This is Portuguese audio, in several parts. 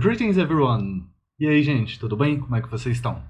Greetings everyone! E aí, gente, tudo bem? Como é que vocês estão?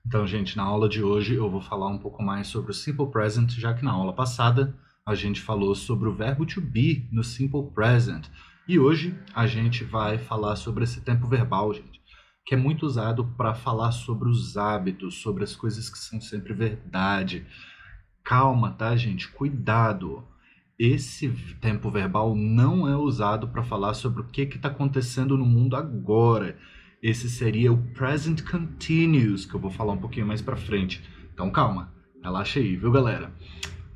Então, gente, na aula de hoje eu vou falar um pouco mais sobre o Simple Present, já que na aula passada a gente falou sobre o verbo to be no Simple Present. E hoje a gente vai falar sobre esse tempo verbal, gente, que é muito usado para falar sobre os hábitos, sobre as coisas que são sempre verdade. Calma, tá, gente? Cuidado! Esse tempo verbal não é usado para falar sobre o que está acontecendo no mundo agora. Esse seria o present continuous, que eu vou falar um pouquinho mais para frente. Então calma, relaxa aí, viu, galera?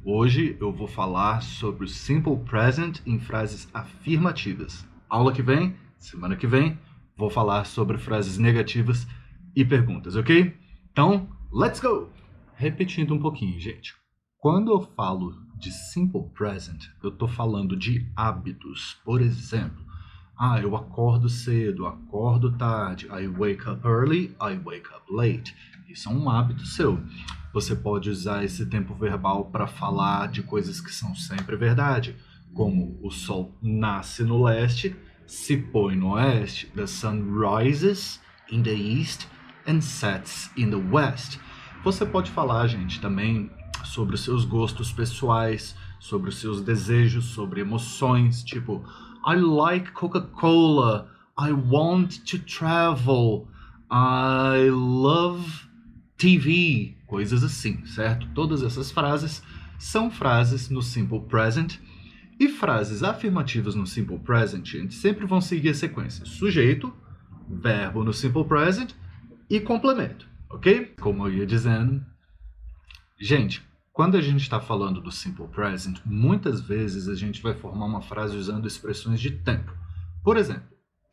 Hoje eu vou falar sobre o simple present em frases afirmativas. Aula que vem, semana que vem, vou falar sobre frases negativas e perguntas, ok? Então, let's go! Repetindo um pouquinho, gente. Quando eu falo de simple present, eu estou falando de hábitos. Por exemplo, eu acordo cedo, acordo tarde. I wake up early, I wake up late. Isso é um hábito seu. Você pode usar esse tempo verbal para falar de coisas que são sempre verdade, como o sol nasce no leste, se põe no oeste. The sun rises in the east and sets in the west. Você pode falar, gente, também sobre os seus gostos pessoais, sobre os seus desejos, sobre emoções, tipo, I like Coca-Cola, I want to travel, I love TV, coisas assim, certo? Todas essas frases são frases no Simple Present, e frases afirmativas no Simple Present, gente, sempre vão seguir a sequência sujeito, verbo no Simple Present e complemento, ok? Como eu ia dizendo, gente, quando a gente está falando do Simple Present, muitas vezes a gente vai formar uma frase usando expressões de tempo. Por exemplo,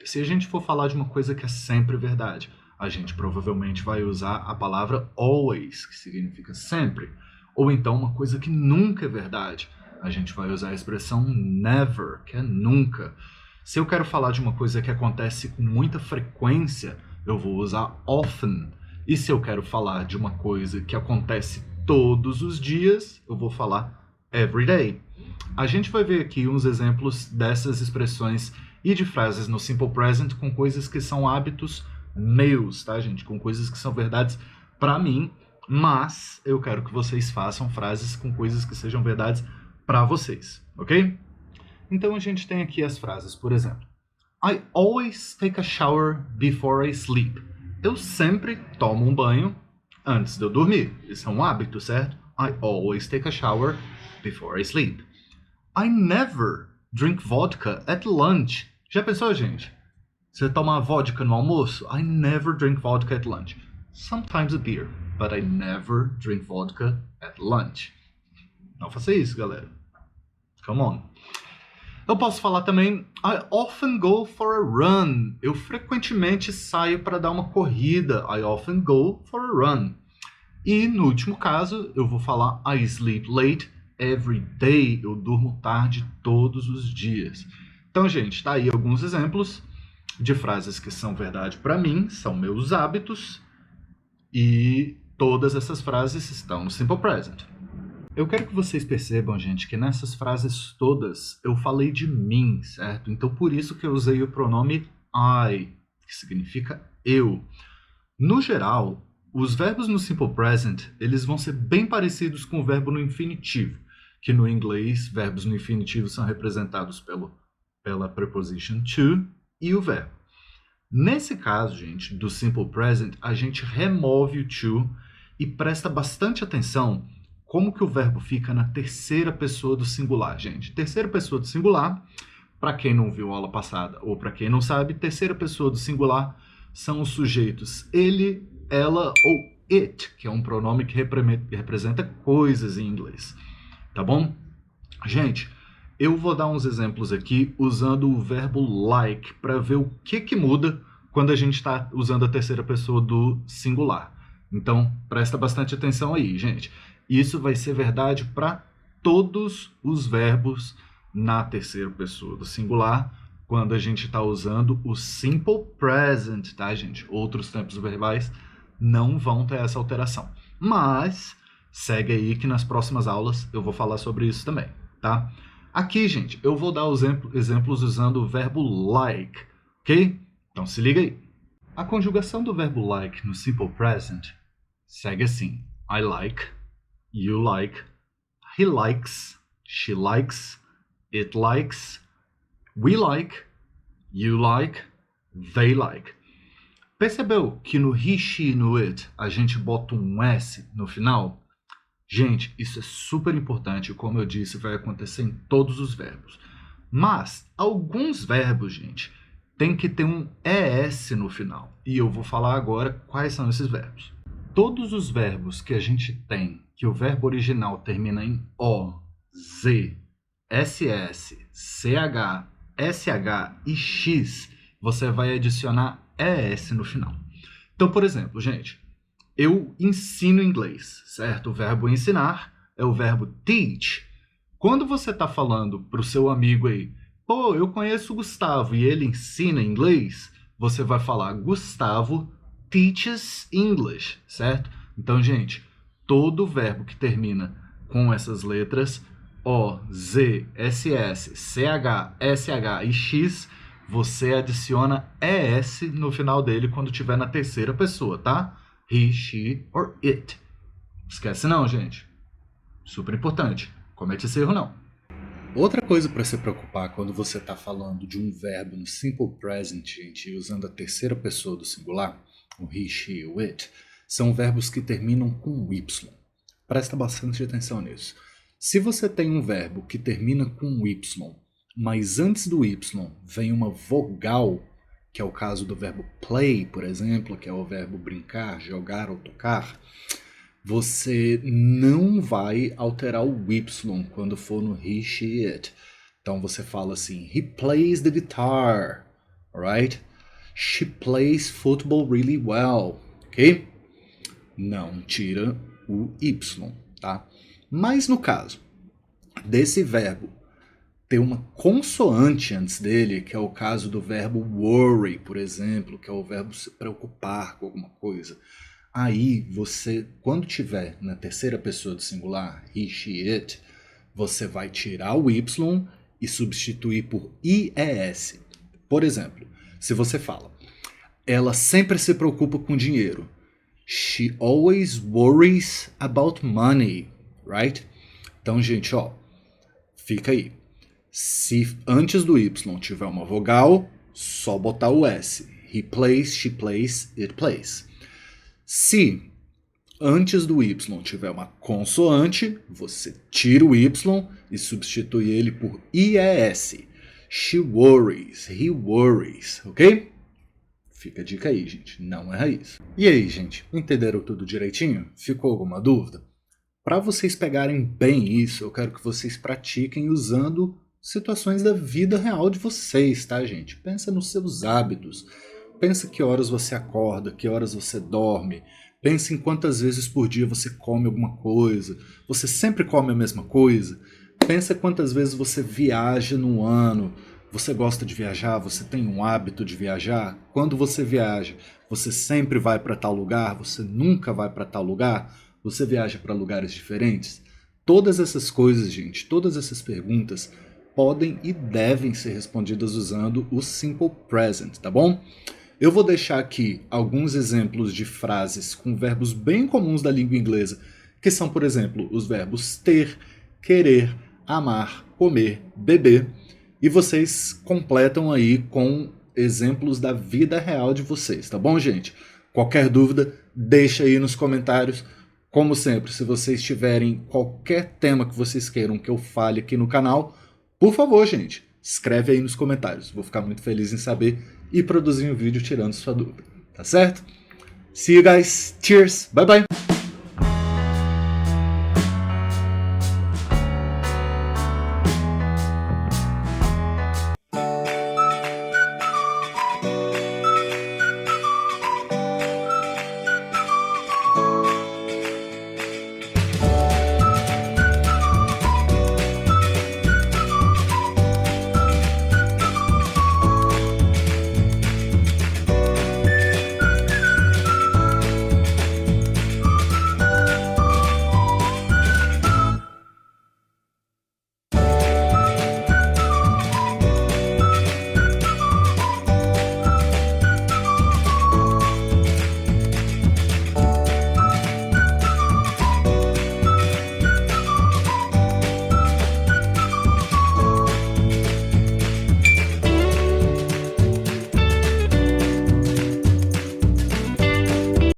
se a gente for falar de uma coisa que é sempre verdade, a gente provavelmente vai usar a palavra always, que significa sempre. Ou então uma coisa que nunca é verdade, a gente vai usar a expressão never, que é nunca. Se eu quero falar de uma coisa que acontece com muita frequência, eu vou usar often. E se eu quero falar de uma coisa que acontece todos os dias, eu vou falar every day. A gente vai ver aqui uns exemplos dessas expressões e de frases no Simple Present com coisas que são hábitos meus, tá, gente? Com coisas que são verdades para mim, mas eu quero que vocês façam frases com coisas que sejam verdades para vocês, ok? Então a gente tem aqui as frases, por exemplo, I always take a shower before I sleep. Eu sempre tomo um banho antes de eu dormir. Isso é um hábito, certo? I always take a shower before I sleep. I never drink vodka at lunch. Já pensou, gente? Você toma vodka no almoço? I never drink vodka at lunch. Sometimes a beer, but I never drink vodka at lunch. Não faça isso, galera. Come on. Eu posso falar também, I often go for a run. Eu frequentemente saio para dar uma corrida. I often go for a run. E no último caso, eu vou falar I sleep late every day. Eu durmo tarde todos os dias. Então, gente, tá aí alguns exemplos de frases que são verdade para mim, são meus hábitos, e todas essas frases estão no Simple Present. Eu quero que vocês percebam, gente, que nessas frases todas eu falei de mim, certo? Então, por isso que eu usei o pronome I, que significa eu. No geral, os verbos no Simple Present, eles vão ser bem parecidos com o verbo no infinitivo, que no inglês, verbos no infinitivo são representados pela preposition to e o verbo. Nesse caso, gente, do Simple Present, a gente remove o to e presta bastante atenção como que o verbo fica na terceira pessoa do singular, gente. Terceira pessoa do singular, para quem não viu a aula passada ou para quem não sabe, terceira pessoa do singular são os sujeitos ele, ela ou it, que é um pronome que representa coisas em inglês. Tá bom? Gente, eu vou dar uns exemplos aqui usando o verbo like para ver o que muda quando a gente está usando a terceira pessoa do singular. Então, presta bastante atenção aí, gente. Isso vai ser verdade para todos os verbos na terceira pessoa do singular quando a gente está usando o Simple Present, tá, gente? Outros tempos verbais não vão ter essa alteração. Mas segue aí que nas próximas aulas eu vou falar sobre isso também, tá? Aqui, gente, eu vou dar exemplos usando o verbo like, ok? Então se liga aí. A conjugação do verbo like no Simple Present segue assim: I like, you like, he likes, she likes, it likes, we like, you like, they like. Percebeu que no he, she e no it a gente bota um S no final? Gente, isso é super importante, como eu disse, vai acontecer em todos os verbos. Mas alguns verbos, gente, tem que ter um ES no final. E eu vou falar agora quais são esses verbos. Todos os verbos que a gente tem, que o verbo original termina em O, Z, SS, CH, SH e X, você vai adicionar ES no final. Então, por exemplo, gente, eu ensino inglês, certo? O verbo ensinar é o verbo teach. Quando você está falando para o seu amigo aí, pô, eu conheço o Gustavo e ele ensina inglês, você vai falar Gustavo teaches English, certo? Então, gente, todo verbo que termina com essas letras O, Z, SS, CH, SH e X, você adiciona ES no final dele quando tiver na terceira pessoa, tá? He, she or it. Esquece não, gente. Super importante. Comete esse erro não. Outra coisa para se preocupar quando você está falando de um verbo no Simple Present, gente, usando a terceira pessoa do singular, o he, she, o it, são verbos que terminam com Y. Presta bastante atenção nisso. Se você tem um verbo que termina com Y, mas antes do Y vem uma vogal, que é o caso do verbo play, por exemplo, que é o verbo brincar, jogar ou tocar, você não vai alterar o Y quando for no he, she, it. Então você fala assim, he plays the guitar, alright? She plays football really well, ok? Não tira o Y, tá? Mas no caso desse verbo ter uma consoante antes dele, que é o caso do verbo worry, por exemplo, que é o verbo se preocupar com alguma coisa. Aí você, quando tiver na terceira pessoa do singular, he, she, it, você vai tirar o Y e substituir por IES. Por exemplo, se você fala, ela sempre se preocupa com dinheiro. She always worries about money, right? Então, gente, ó, fica aí. Se antes do Y tiver uma vogal, só botar o S. He plays, she plays, it plays. Se antes do Y tiver uma consoante, você tira o Y e substitui ele por IES. She worries, he worries, ok? Fica a dica aí, gente. Não erra isso. E aí, gente? Entenderam tudo direitinho? Ficou alguma dúvida? Para vocês pegarem bem isso, eu quero que vocês pratiquem usando situações da vida real de vocês, tá, gente? Pensa nos seus hábitos. Pensa que horas você acorda, que horas você dorme. Pensa em quantas vezes por dia você come alguma coisa. Você sempre come a mesma coisa? Pensa quantas vezes você viaja no ano. Você gosta de viajar? Você tem um hábito de viajar? Quando você viaja, você sempre vai para tal lugar? Você nunca vai para tal lugar? Você viaja para lugares diferentes? Todas essas coisas, gente, todas essas perguntas podem e devem ser respondidas usando o Simple Present, tá bom? Eu vou deixar aqui alguns exemplos de frases com verbos bem comuns da língua inglesa, que são, por exemplo, os verbos ter, querer, amar, comer, beber, e vocês completam aí com exemplos da vida real de vocês, tá bom, gente? Qualquer dúvida, deixa aí nos comentários. Como sempre, se vocês tiverem qualquer tema que vocês queiram que eu fale aqui no canal, por favor, gente, escreve aí nos comentários. Vou ficar muito feliz em saber e produzir um vídeo tirando sua dúvida, tá certo? See you guys. Cheers. Bye bye.